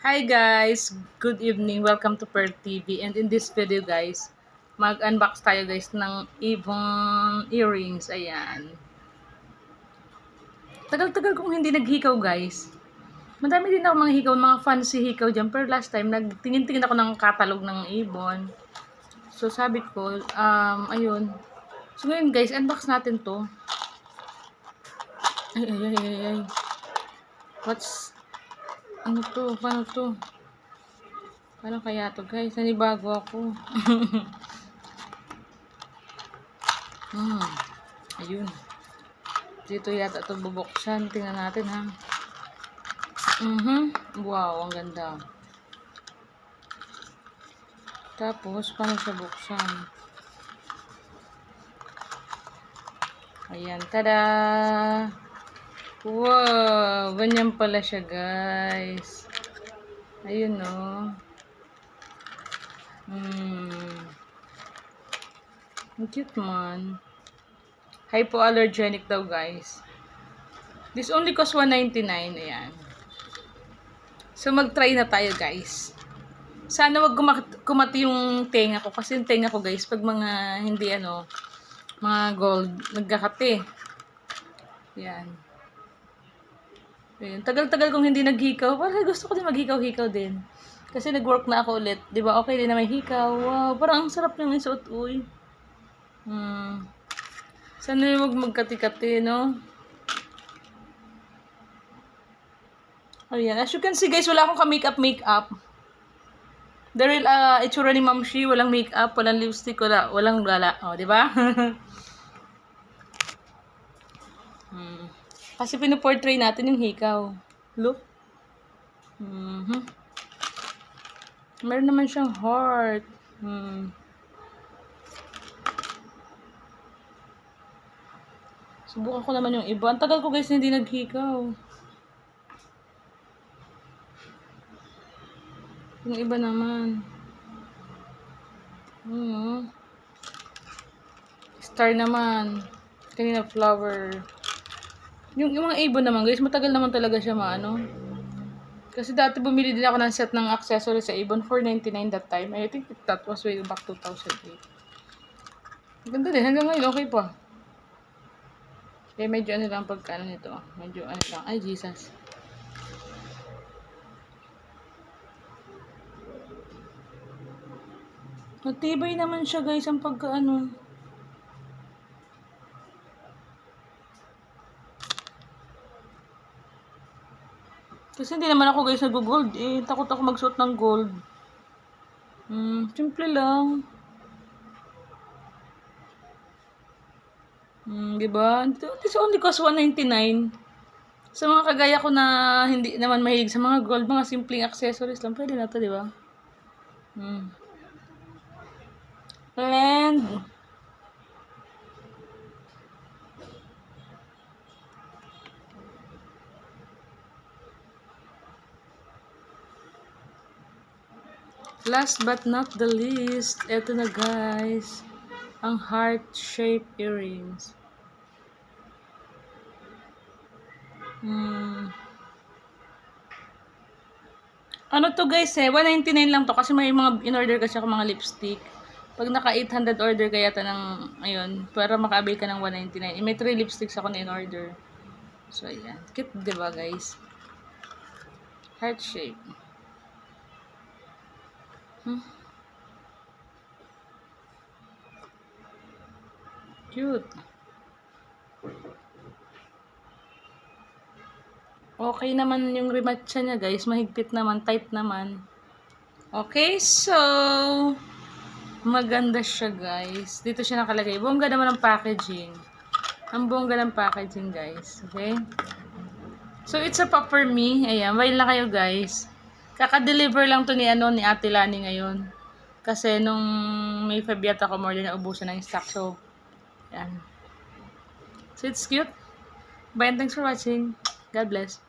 Hi guys, good evening. Welcome to Pearl TV. And in this video guys, mag-unbox tayo guys ng Avon earrings. Ayan. Tagal-tagal kong hindi naghikaw guys. Madami din ako mga hikaw, mga fancy hikaw dyan. Pero last time, nagtingin-tingin ako ng catalog ng Avon. So sabi ko, ayun. So ngayon guys, unbox natin to. Ay. Ano to? Paano to? Paano kaya to guys? Nanibago ako. Ayun. Dito yata ito bubuksan. Tingnan natin ha. Wow, ang ganda. Tapos, paano siya buksan? Ayan, tada! Wow! Ganyan pala siya guys. Ayun no. Ang cute man. Hypoallergenic daw guys. This only cost $199. Ayan. So mag-try na tayo guys. Sana wag kumati yung tenga ko. Kasi yung tenga ko guys, pag mga hindi mga gold, nagkakati. Ayan. Ayan. Tagal-tagal kong hindi naghikaw. Parang gusto ko din maghikaw-hikaw din. Kasi nag-work na ako ulit. Diba? Okay din na may hikaw. Wow, parang ang sarap yung isuot. Uy. Sana wag magkati-kati, no? Ayan. As you can see guys, wala akong ka-makeup. The real itsura ni Ma'am Shi, walang makeup, walang lipstick, walang gala. Oh, di ba? Kasi pinoportray natin yung hikaw. Look. Meron naman siyang heart. Subukan ko naman yung iba. Ang tagal ko guys hindi naghikaw. Yung iba naman. Star naman. Kanina flower. Yung mga Avon naman guys, matagal naman talaga siya maano. Kasi dati bumili din ako ng set ng accessories sa Avon, $4.99 that time. I think that was way back 2008. Ganda din, hanggang ngayon okay pa. Kaya medyo lang pagkano nito. Medyo lang. Ay, Jesus. Matibay naman siya guys ang pagkaano. Kasi hindi naman ako guys nag-gold eh. Takot ako magsuot ng gold. Simple lang. Diba? This only cost $199. Sa mga kagaya ko na hindi naman mahilig sa mga gold, mga simpleng accessories lang. Pwede na to, diba? And last but not the least, eto na guys, ang heart-shaped earrings. Ano to guys $199 lang to kasi may mga in-order kasi ako mga lipstick. Pag naka 800 order kaya ta ng ayun, para makaabay ka ng $199. May 3 lipsticks ako na in-order. So ayan, cute 'di ba guys? Heart shape. Cute. Okay naman yung rematcha niya guys, mahigpit naman, tight naman. Okay, so maganda siya guys. Dito siya nakalagay. Bongga naman ang packaging. Ang bongga ng packaging guys. Okay? So it's a pop for me. Ayan, while na kayo guys. Kaka-deliver lang to ni Ate Lani ngayon. Kasi nung may Fabiat ako more than naubusan ng stock. So, ayan. So it's cute. Bye and thanks for watching. God bless.